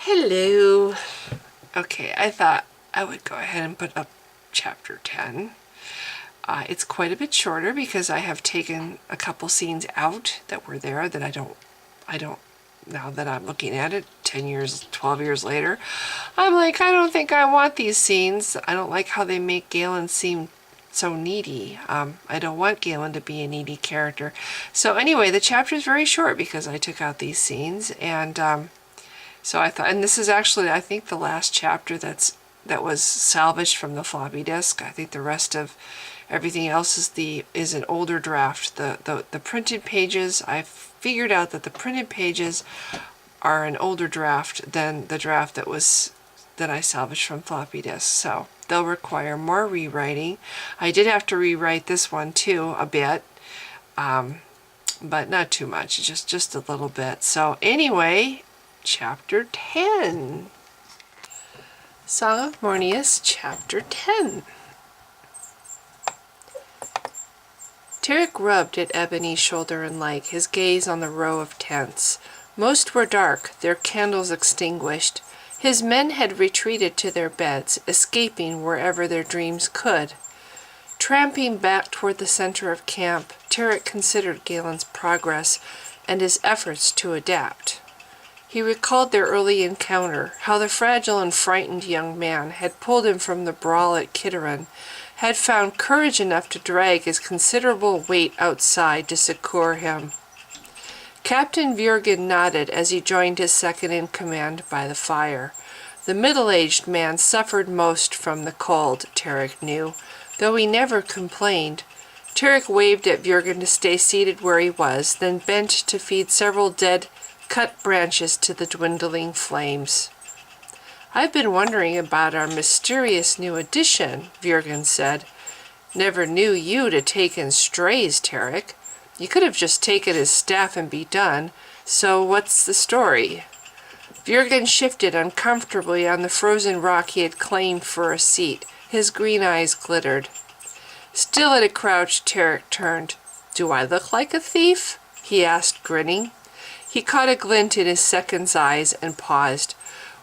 Hello. Okay, I thought I would go ahead and put up chapter 10. It's quite a bit shorter because I have taken a couple scenes out that were there that I don't, now that I'm looking at it 10 years, 12 years later, I'm like, I don't think I want these scenes. I don't like how they make Galen seem so needy. I don't want Galen to be a needy character. So anyway, the chapter is very short because I took out these scenes, and so I thought, and this is actually, I think, the last chapter that was salvaged from the floppy disk. I think the rest of everything else is an older draft. The printed pages, I figured out that the printed pages are an older draft than the draft that I salvaged from floppy disks. So they'll require more rewriting. I did have to rewrite this one too a bit, but not too much, just a little bit. So anyway, Chapter 10. Song of Mornius, Chapter 10. Tarek rubbed at Ebony's shoulder and leg, his gaze on the row of tents. Most were dark, their candles extinguished. His men had retreated to their beds, escaping wherever their dreams could. Tramping back toward the center of camp, Tarek considered Galen's progress and his efforts to adapt. He recalled their early encounter, how the fragile and frightened young man had pulled him from the brawl at Kitterin, had found courage enough to drag his considerable weight outside to succor him. Captain Vurgen nodded as he joined his second-in-command by the fire. The middle-aged man suffered most from the cold, Tarek knew, though he never complained. Tarek waved at Vurgen to stay seated where he was, then bent to feed several dead cut branches to the dwindling flames. I've been wondering about our mysterious new addition, Vurgen said. Never knew you to take in strays, Tarek. You could have just taken his staff and be done. So what's the story? Vurgen shifted uncomfortably on the frozen rock he had claimed for a seat. His green eyes glittered. Still at a crouch, Tarek turned. Do I look like a thief? He asked, grinning. He caught a glint in his second's eyes and paused.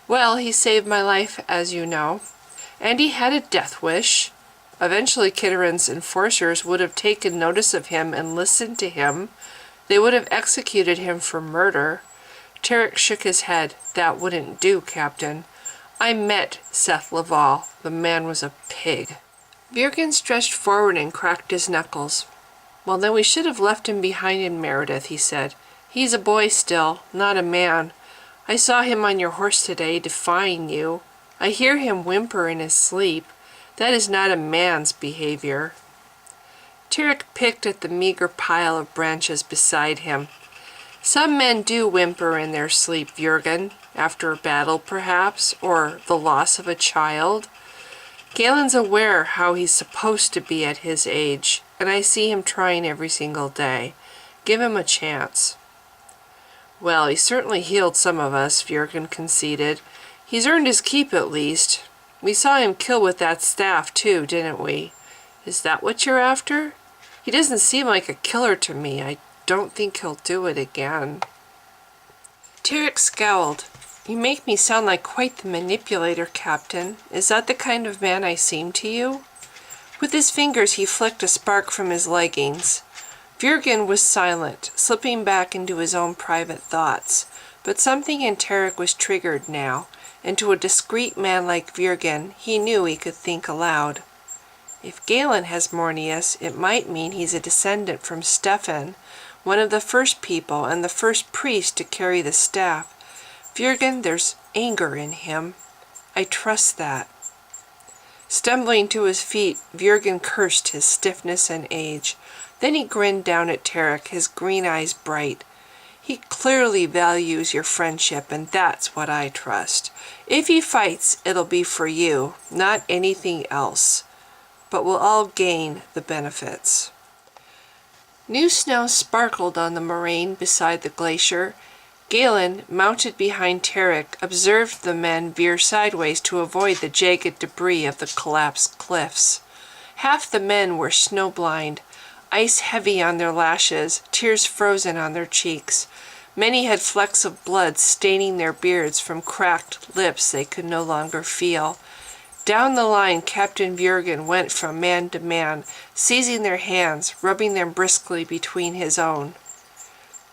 Well, he saved my life, as you know. And he had a death wish. Eventually Kitterin's enforcers would have taken notice of him and listened to him. They would have executed him for murder. Tarek shook his head. That wouldn't do, Captain. I met Seth Laval. The man was a pig. Vurgen stretched forward and cracked his knuckles. Well, then we should have left him behind in Meredith, he said. He's a boy still, not a man. I saw him on your horse today, defying you. I hear him whimper in his sleep. That is not a man's behavior. Tarek picked at the meager pile of branches beside him. Some men do whimper in their sleep, Vurgen, after a battle perhaps, or the loss of a child. Galen's aware how he's supposed to be at his age, and I see him trying every single day. Give him a chance. Well, he certainly healed some of us, Vurgen conceded. He's earned his keep at least. We saw him kill with that staff too, didn't we? Is that what you're after? He doesn't seem like a killer to me. I don't think he'll do it again. Tarek scowled. You make me sound like quite the manipulator, Captain. Is that the kind of man I seem to you? With his fingers he flicked a spark from his leggings. Vurgen was silent, slipping back into his own private thoughts, but something in Tarek was triggered now, and to a discreet man like Vurgen, he knew he could think aloud. If Galen has Mornius, it might mean he's a descendant from Stefan, one of the first people and the first priest to carry the staff. Vurgen, there's anger in him. I trust that. Stumbling to his feet, Vurgen cursed his stiffness and age. Then he grinned down at Tarek, his green eyes bright. He clearly values your friendship, and that's what I trust. If he fights, it'll be for you, not anything else. But we'll all gain the benefits. New snow sparkled on the moraine beside the glacier. Galen, mounted behind Tarek, observed the men veer sideways to avoid the jagged debris of the collapsed cliffs. Half the men were snowblind, ice heavy on their lashes, tears frozen on their cheeks. Many had flecks of blood staining their beards from cracked lips they could no longer feel. Down the line, Captain Vurgen went from man to man, seizing their hands, rubbing them briskly between his own.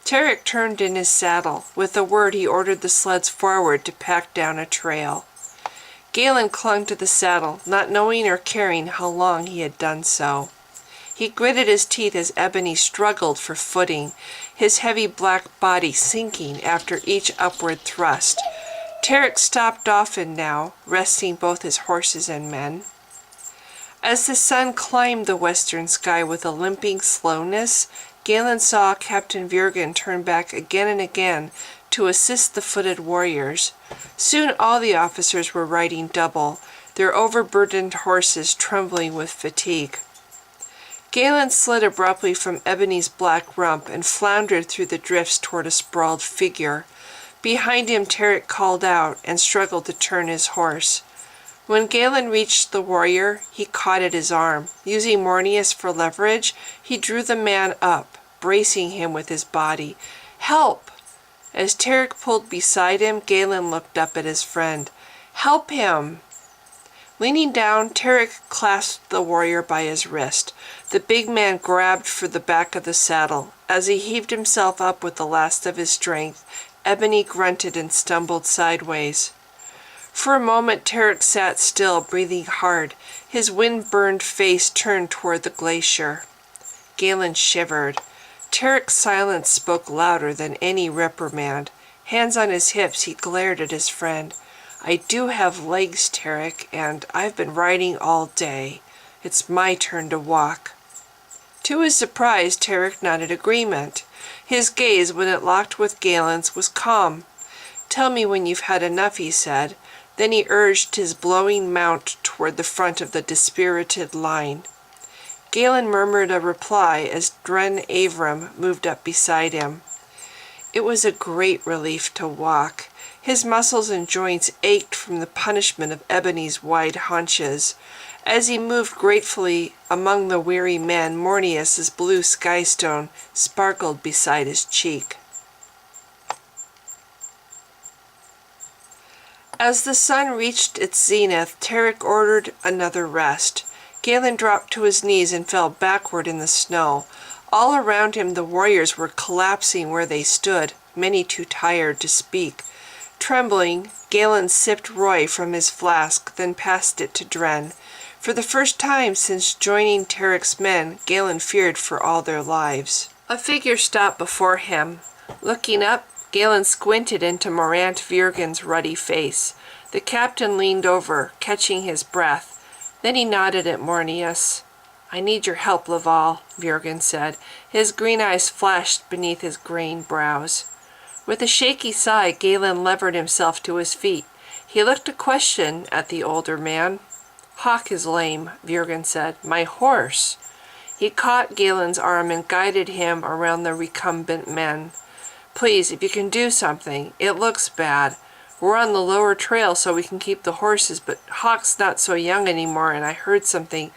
Tarek turned in his saddle. With a word, he ordered the sleds forward to pack down a trail. Galen clung to the saddle, not knowing or caring how long he had done so. He gritted his teeth as Ebony struggled for footing, his heavy black body sinking after each upward thrust. Tarek stopped often now, resting both his horses and men. As the sun climbed the western sky with a limping slowness, Galen saw Captain Vurgen turn back again and again to assist the footed warriors. Soon all the officers were riding double, their overburdened horses trembling with fatigue. Galen slid abruptly from Ebony's black rump and floundered through the drifts toward a sprawled figure. Behind him, Tarek called out and struggled to turn his horse. When Galen reached the warrior, he caught at his arm. Using Mornius for leverage, he drew the man up, bracing him with his body. "Help!" As Tarek pulled beside him, Galen looked up at his friend. "Help him!" Leaning down, Tarek clasped the warrior by his wrist. The big man grabbed for the back of the saddle. As he heaved himself up with the last of his strength, Ebony grunted and stumbled sideways. For a moment, Tarek sat still, breathing hard, his wind-burned face turned toward the glacier. Galen shivered. Tarek's silence spoke louder than any reprimand. Hands on his hips, he glared at his friend. "I do have legs, Tarek, and I've been riding all day. It's my turn to walk." To his surprise, Tarek nodded agreement. His gaze, when it locked with Galen's, was calm. "Tell me when you've had enough," he said. Then he urged his blowing mount toward the front of the dispirited line. Galen murmured a reply as Dren Avram moved up beside him. It was a great relief to walk. His muscles and joints ached from the punishment of Ebony's wide haunches. As he moved gratefully among the weary men, Mornius's blue skystone sparkled beside his cheek. As the sun reached its zenith, Tarek ordered another rest. Galen dropped to his knees and fell backward in the snow. All around him the warriors were collapsing where they stood, many too tired to speak. Trembling, Galen sipped Roy from his flask, then passed it to Dren. For the first time since joining Tarek's men, Galen feared for all their lives. A figure stopped before him. Looking up, Galen squinted into Morant Vurgen's ruddy face. The captain leaned over, catching his breath. Then he nodded at Mornius. "I need your help, Laval," Vurgen said. His green eyes flashed beneath his graying brows. With a shaky sigh, Galen levered himself to his feet. He looked a question at the older man. "Hawk is lame," Vurgen said. "My horse." He caught Galen's arm and guided him around the recumbent men. "Please, if you can do something. It looks bad. We're on the lower trail so we can keep the horses, but Hawk's not so young anymore, and I heard something,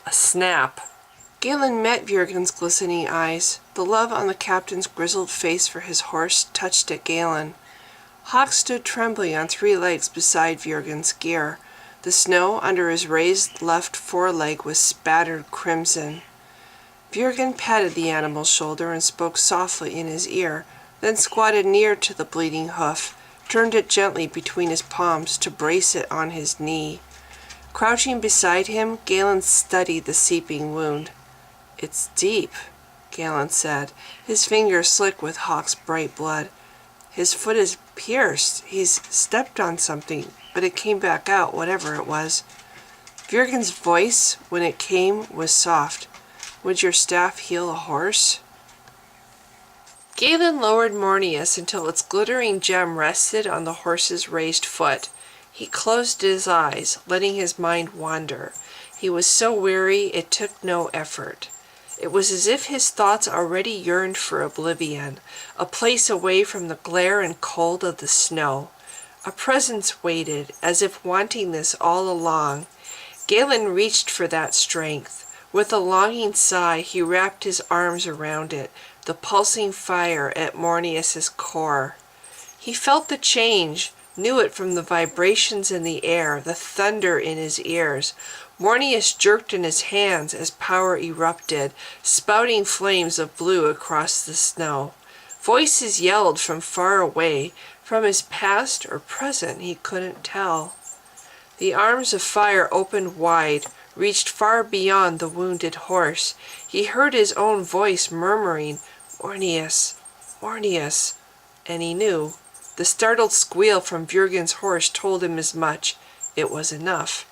a snap." Galen met Vurgen's glistening eyes. The love on the captain's grizzled face for his horse touched at Galen. Hawk stood trembling on 3 legs beside Vurgen's gear. The snow under his raised left foreleg was spattered crimson. Vurgen patted the animal's shoulder and spoke softly in his ear, then squatted near to the bleeding hoof, turned it gently between his palms to brace it on his knee. Crouching beside him, Galen studied the seeping wound. "It's deep," Galen said, his fingers slick with Hawk's bright blood. "His foot is pierced. He's stepped on something, but it came back out, whatever it was." Vurgen's voice, when it came, was soft. "Would your staff heal a horse?" Galen lowered Mornius until its glittering gem rested on the horse's raised foot. He closed his eyes, letting his mind wander. He was so weary it took no effort. It was as if his thoughts already yearned for oblivion, a place away from the glare and cold of the snow. A presence waited, as if wanting this all along. Galen reached for that strength. With a longing sigh, he wrapped his arms around it, the pulsing fire at Mornius's core. He felt the change, knew it from the vibrations in the air, the thunder in his ears. Mornius jerked in his hands as power erupted, spouting flames of blue across the snow. Voices yelled from far away, from his past or present he couldn't tell. The arms of fire opened wide, reached far beyond the wounded horse. He heard his own voice murmuring, "Mornius, Mornius," and he knew. The startled squeal from Vurgen's horse told him as much. It was enough.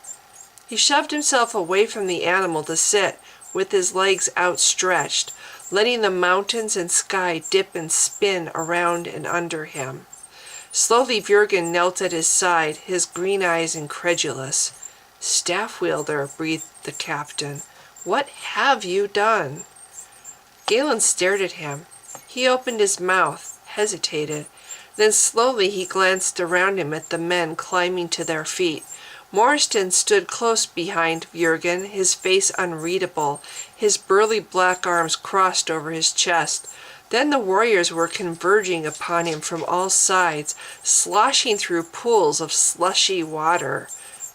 He shoved himself away from the animal to sit, with his legs outstretched, letting the mountains and sky dip and spin around and under him. Slowly Vurgen knelt at his side, his green eyes incredulous. "Staff wielder," breathed the captain, "what have you done?" Galen stared at him. He opened his mouth, hesitated. Then slowly he glanced around him at the men climbing to their feet. Morriston stood close behind Vurgen, his face unreadable, his burly black arms crossed over his chest. Then the warriors were converging upon him from all sides, sloshing through pools of slushy water.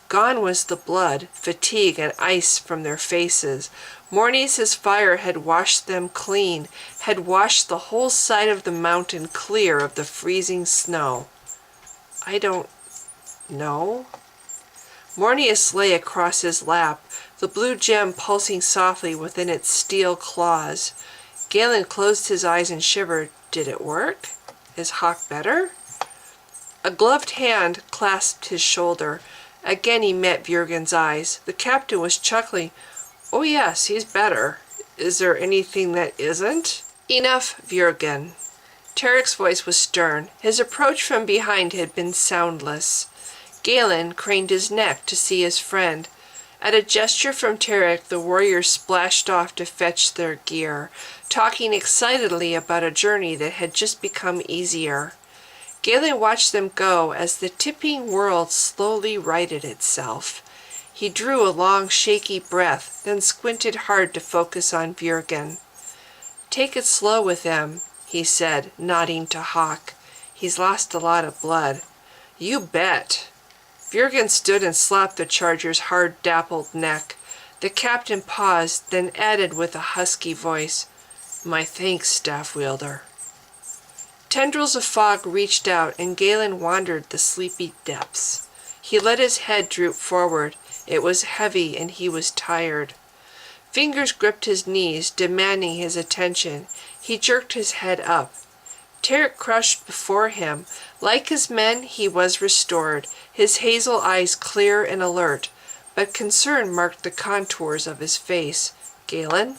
Gone was the blood, fatigue, and ice from their faces. Mornius's fire had washed them clean, had washed the whole side of the mountain clear of the freezing snow. "I don't know." Mornius lay across his lap, the blue gem pulsing softly within its steel claws. Galen closed his eyes and shivered. Did it work? Is Hawk better? A gloved hand clasped his shoulder. Again he met Vurgen's eyes. The captain was chuckling. "Oh yes, he's better. Is there anything that isn't?" "Enough, Vurgen." Tarek's voice was stern. His approach from behind had been soundless. Galen craned his neck to see his friend. At a gesture from Tarek, the warriors splashed off to fetch their gear, talking excitedly about a journey that had just become easier. Galen watched them go as the tipping world slowly righted itself. He drew a long, shaky breath, then squinted hard to focus on Vurgen. "Take it slow with him," he said, nodding to Hawk. "He's lost a lot of blood." "You bet." Vurgen stood and slapped the charger's hard, dappled neck. The captain paused, then added with a husky voice, "My thanks, staff wielder." Tendrils of fog reached out, and Galen wandered the sleepy depths. He let his head droop forward. It was heavy, and he was tired. Fingers gripped his knees, demanding his attention. He jerked his head up. Tarek crouched before him. Like his men, he was restored, his hazel eyes clear and alert, but concern marked the contours of his face. "Galen?"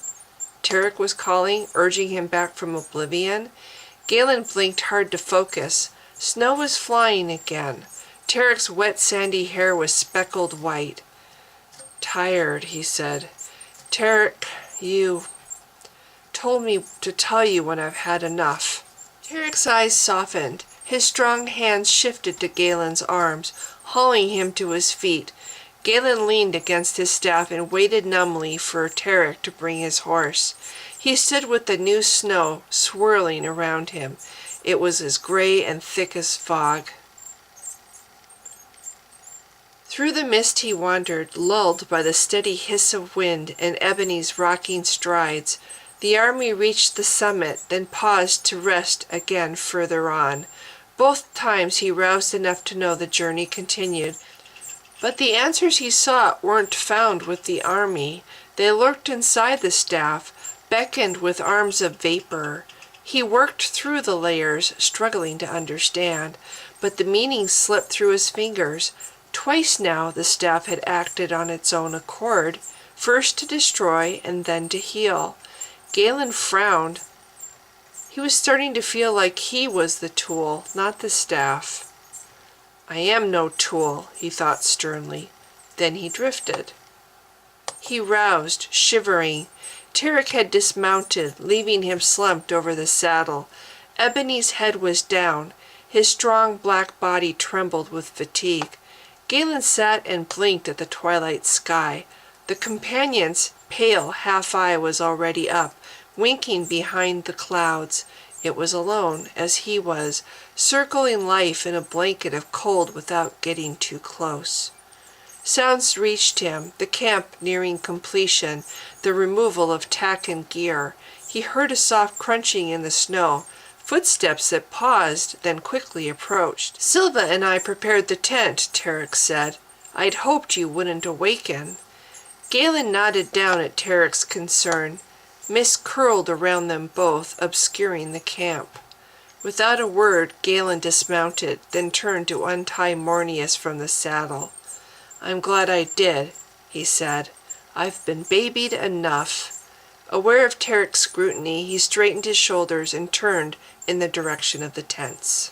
Tarek was calling, urging him back from oblivion. Galen blinked hard to focus. Snow was flying again. Tarek's wet sandy hair was speckled white. "Tired," he said. "Tarek, you told me to tell you when I've had enough." Tarek's eyes softened. His strong hands shifted to Galen's arms, hauling him to his feet. Galen leaned against his staff and waited numbly for Tarek to bring his horse. He stood with the new snow swirling around him. It was as gray and thick as fog. Through the mist he wandered, lulled by the steady hiss of wind and Ebony's rocking strides. The army reached the summit, then paused to rest again further on. Both times he roused enough to know the journey continued. But the answers he sought weren't found with the army. They lurked inside the staff, beckoned with arms of vapor. He worked through the layers, struggling to understand, but the meaning slipped through his fingers. Twice now the staff had acted on its own accord, first to destroy and then to heal. Galen frowned. He was starting to feel like he was the tool, not the staff. "I am no tool," he thought sternly. Then he drifted. He roused, shivering. Tarek had dismounted, leaving him slumped over the saddle. Ebony's head was down. His strong black body trembled with fatigue. Galen sat and blinked at the twilight sky. The companion's pale half eye was already up, winking behind the clouds. It was alone, as he was, circling life in a blanket of cold without getting too close. Sounds reached him, the camp nearing completion, the removal of tack and gear. He heard a soft crunching in the snow, footsteps that paused, then quickly approached. "Silva and I prepared the tent," Terex said. "I'd hoped you wouldn't awaken." Galen nodded down at Terek's concern. Mist curled around them both, obscuring the camp. Without a word, Galen dismounted, then turned to untie Mornius from the saddle. "I'm glad I did," he said. "I've been babied enough." Aware of Terek's scrutiny, he straightened his shoulders and turned in the direction of the tents.